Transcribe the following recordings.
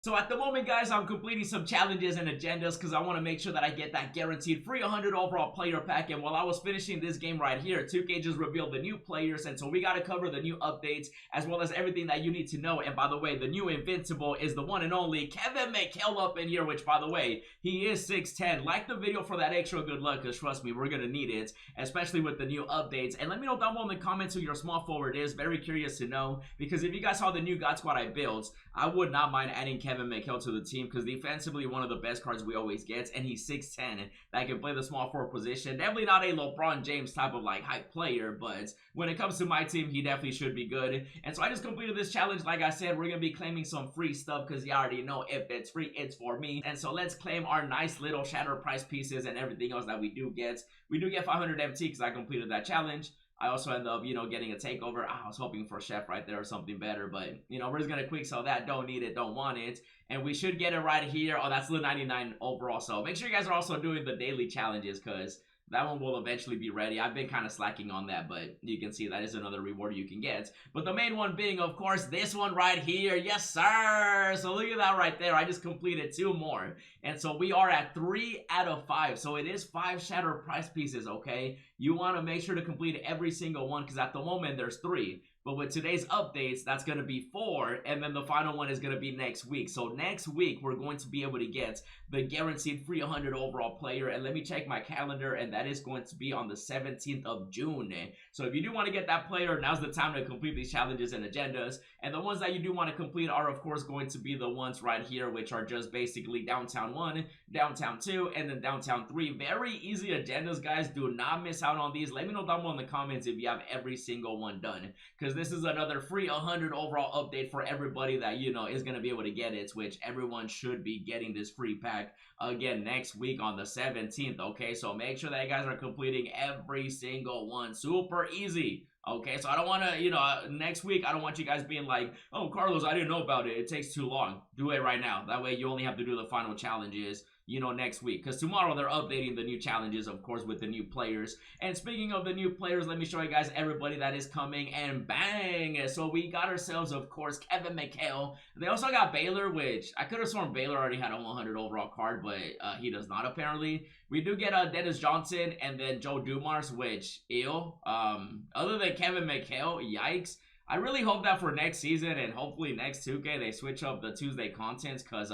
So at the moment, guys, I'm completing some challenges and agendas because I want to make sure that I get that guaranteed free 100 overall player pack. And while I was finishing this game right here, 2K just revealed the new players, and so we got to cover the new updates as well as everything that you need to know. And by the way, the new Invincible is the one and only Kevin McHale up in here, which by the way, he is 6'10". Like the video for that extra good luck, because trust me, we're going to need it, especially with the new updates. And let me know down below in the comments who your small forward is. Very curious to know, because if you guys saw the new God Squad I built, I would not mind adding Kevin McHale to the team because defensively one of the best cards we always get, and he's 6'10" that can play the small forward position. Definitely not a LeBron James type of like hype player, but when it comes to my team, he definitely should be good. And so I just completed this challenge. Like I said, we're gonna be claiming some free stuff because you already know if it's free, it's for me. And so let's claim our nice little shatter price pieces and everything else that we do get. We do get 500 MT because I completed that challenge. I also end up, getting a takeover. I was hoping for Chef right there or something better, but, we're just going to quick sell that. Don't need it, don't want it. And we should get it right here. Oh, that's the 99 overall. So make sure you guys are also doing the daily challenges because that one will eventually be ready. I've been kind of slacking on that, but you can see that is another reward you can get. But the main one being, of course, this one right here. Yes, sir! So look at that right there. I just completed 2 more. And so we are at 3 out of 5. So it is 5 shatter price pieces, okay? You want to make sure to complete every single one because at the moment there's 3. But with today's updates, that's going to be 4, and then the final one is going to be next week. So next week, we're going to be able to get the guaranteed free 100 overall player. And let me check my calendar, and that is going to be on the 17th of June. So if you do want to get that player, now's the time to complete these challenges and agendas. And the ones that you do want to complete are, of course, going to be the ones right here, which are just basically Downtown 1, Downtown 2, and then Downtown 3. Very easy agendas, guys. Do not miss out on these. Let me know down below in the comments if you have every single one done, because this is another free 100 overall update for everybody that is going to be able to get it, which everyone should be getting this free pack again next week on the 17th. Okay, so make sure that you guys are completing every single one. Super easy. Okay, so I don't want to, next week, I don't want you guys being like, oh, Carlos, I didn't know about it. It takes too long. Do it right now. That way you only have to do the final challenges, next week. Because tomorrow they're updating the new challenges, of course, with the new players. And speaking of the new players, let me show you guys everybody that is coming. And bang! So we got ourselves, of course, Kevin McHale. They also got Baylor, which I could have sworn Baylor already had a 100 overall card, but he does not, apparently. We do get Dennis Johnson and then Joe Dumars, which, ew. Other than Kevin McHale, yikes. I really hope that for next season and hopefully next 2K they switch up the Tuesday contents because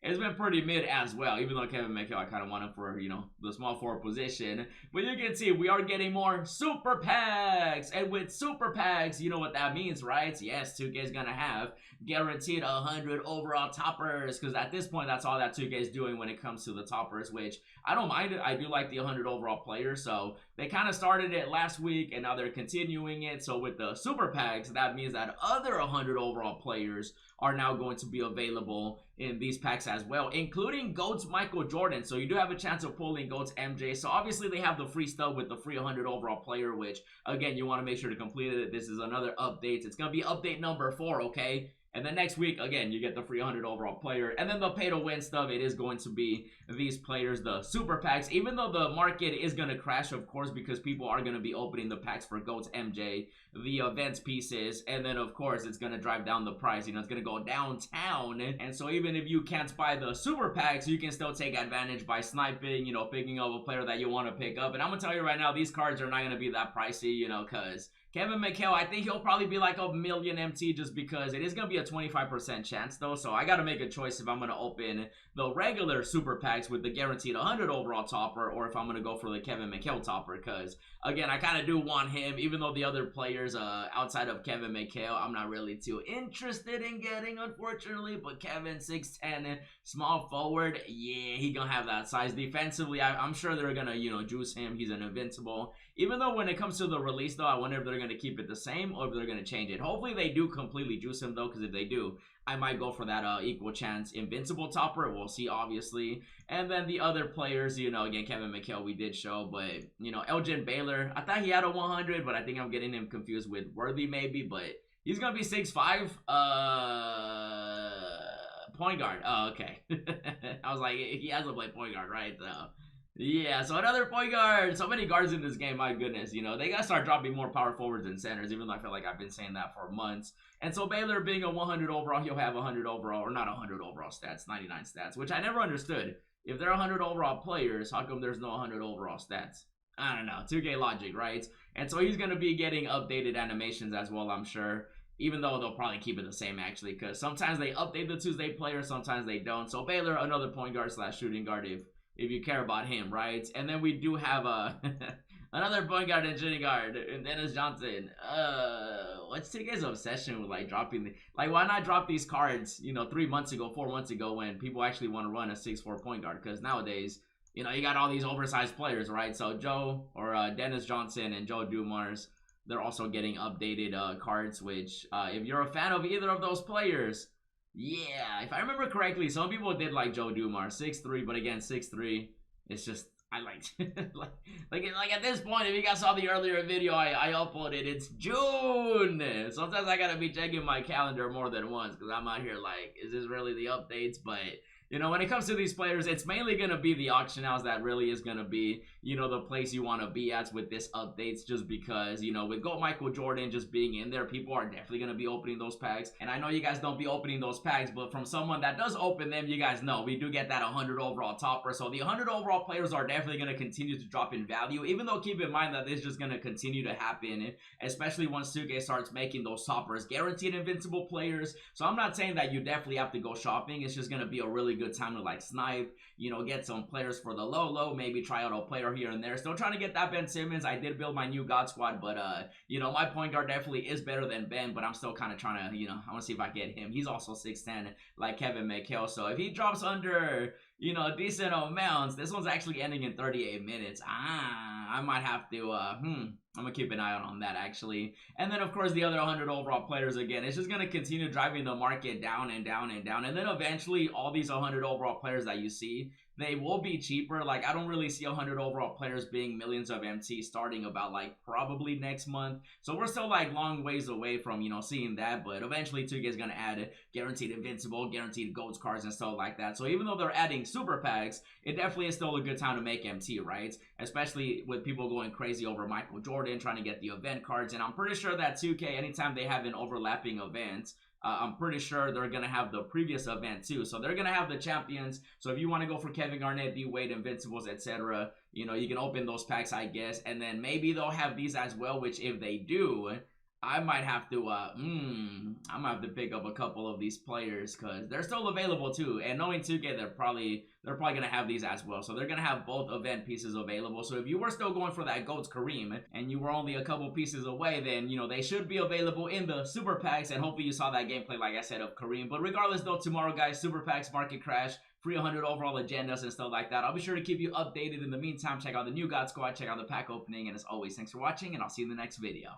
it's been pretty mid as well, even though Kevin McHale, I kind of want him for, the small forward position. But you can see we are getting more super packs. And with super packs, you know what that means, right? Yes, 2K is going to have guaranteed 100 overall toppers. Because at this point, that's all that 2K is doing when it comes to the toppers, which I don't mind it. I do like the 100 overall players. So they kind of started it last week, and now they're continuing it. So with the super packs, that means that other 100 overall players are now going to be available in these packs as well, including GOAT's Michael Jordan. So you do have a chance of pulling GOAT's MJ. So obviously they have the free stuff with the free 100 overall player, which again, you want to make sure to complete it. This is another update. It's going to be update number 4, okay? And then next week, again, you get the free 100 overall player. And then the pay-to-win stuff, it is going to be these players, the super packs. Even though the market is going to crash, of course, because people are going to be opening the packs for GOAT's MJ, the events pieces, and then, of course, it's going to drive down the price. It's going to go downtown. And so even if you can't buy the super packs, you can still take advantage by sniping, picking up a player that you want to pick up. And I'm going to tell you right now, these cards are not going to be that pricey, because Kevin McHale, I think he'll probably be like a million MT just because it is going to be a 25% chance though. So I got to make a choice if I'm going to open the regular super packs with the guaranteed 100 overall topper or if I'm going to go for the Kevin McHale topper because, again, I kind of do want him even though the other players outside of Kevin McHale, I'm not really too interested in getting, unfortunately. But Kevin, 6'10", small forward, yeah, he going to have that size. Defensively, I'm sure they're going to, juice him. He's an invincible. Even though when it comes to the release, though, I wonder if they're going to keep it the same or if they're going to change it. Hopefully, they do completely juice him, though, because if they do, I might go for that equal chance invincible topper. We'll see, obviously. And then the other players, again, Kevin McHale, we did show. But, Elgin Baylor, I thought he had a 100, but I think I'm getting him confused with Worthy, maybe. But he's going to be 6'5". Point guard. Oh, okay. I was like, he has to play point guard, right? So Yeah, so another point guard. So many guards in this game, my goodness. You know, they gotta start dropping more power forwards and centers, even though I feel like I've been saying that for months. And so Baylor being a 100 overall, he'll have 100 overall, or not 100 overall stats, 99 stats, which I never understood. If they're 100 overall players, how come there's no 100 overall stats? I don't know. 2K logic, right? And so he's gonna be getting updated animations as well, I'm sure. Even though they'll probably keep it the same actually, because sometimes they update the Tuesday players, sometimes they don't. So Baylor, another point guard slash shooting guard if you care about him, right? And then we do have another point guard and shooting guard, and Dennis Johnson. What's today's obsession with like dropping the why not drop these cards? You know, 3 months ago, 4 months ago, when people actually want to run a 6'4" point guard, because nowadays. You know, you got all these oversized players, right? So Joe or Dennis Johnson and Joe Dumars, they're also getting updated cards, which if you're a fan of either of those players, yeah, if I remember correctly, some people did like Joe Dumars, 6'3", but again, 6'3", it's just, I liked like at this point, if you guys saw the earlier video I uploaded, it's June. Sometimes I gotta be checking my calendar more than once because I'm out here like, is this really the updates? But you know, when it comes to these players, it's mainly going to be the auction house that really is going to be, you know, the place you want to be at with this updates, just because, you know, with GOAT Michael Jordan just being in there, people are definitely going to be opening those packs. And I know you guys don't be opening those packs, but from someone that does open them, you guys know we do get that 100 overall topper. So the 100 overall players are definitely going to continue to drop in value, even though keep in mind that this is just going to continue to happen, especially once 2K starts making those toppers guaranteed invincible players. So I'm not saying that you definitely have to go shopping. It's just going to be a really good time to like snipe, you know, get some players for the low, maybe try out a player here and there. Still trying to get that Ben Simmons. I did build my new God squad, but you know, my point guard definitely is better than Ben, but I'm still kind of trying to, you know, I want to see if I get him. He's also 6'10", like Kevin McHale. So if he drops under, you know, decent amounts, this one's actually ending in 38 minutes. I might have to I'm gonna keep an eye out on that actually. And then of course the other 100 overall players, again, it's just gonna continue driving the market down and down and down. And then eventually all these 100 overall players that you see, they will be cheaper. Like I don't really see 100 overall players being millions of MT starting about like probably next month. So we're still like long ways away from, you know, seeing that. But eventually 2K is gonna add guaranteed invincible, guaranteed gold cards and stuff like that. So even though they're adding super packs, it definitely is still a good time to make MT, right? Especially with people going crazy over Michael Jordan, trying to get the event cards. And I'm pretty sure that 2K, anytime they have an overlapping event, I'm pretty sure they're going to have the previous event too. So they're going to have the champions. So if you want to go for Kevin Garnett, D-Wade, Invincibles, etc., you know, you can open those packs, I guess. And then maybe they'll have these as well, which if they do, I might have to, I might have to pick up a couple of these players because they're still available too. And knowing 2K, they're probably gonna have these as well. So they're gonna have both event pieces available. So if you were still going for that GOAT's Kareem and you were only a couple pieces away, then you know they should be available in the super packs. And hopefully you saw that gameplay, like I said, of Kareem. But regardless, though, tomorrow, guys, super packs market crash. Free 100 overall agendas and stuff like that. I'll be sure to keep you updated. In the meantime, check out the new God Squad, check out the pack opening, and as always, thanks for watching, and I'll see you in the next video.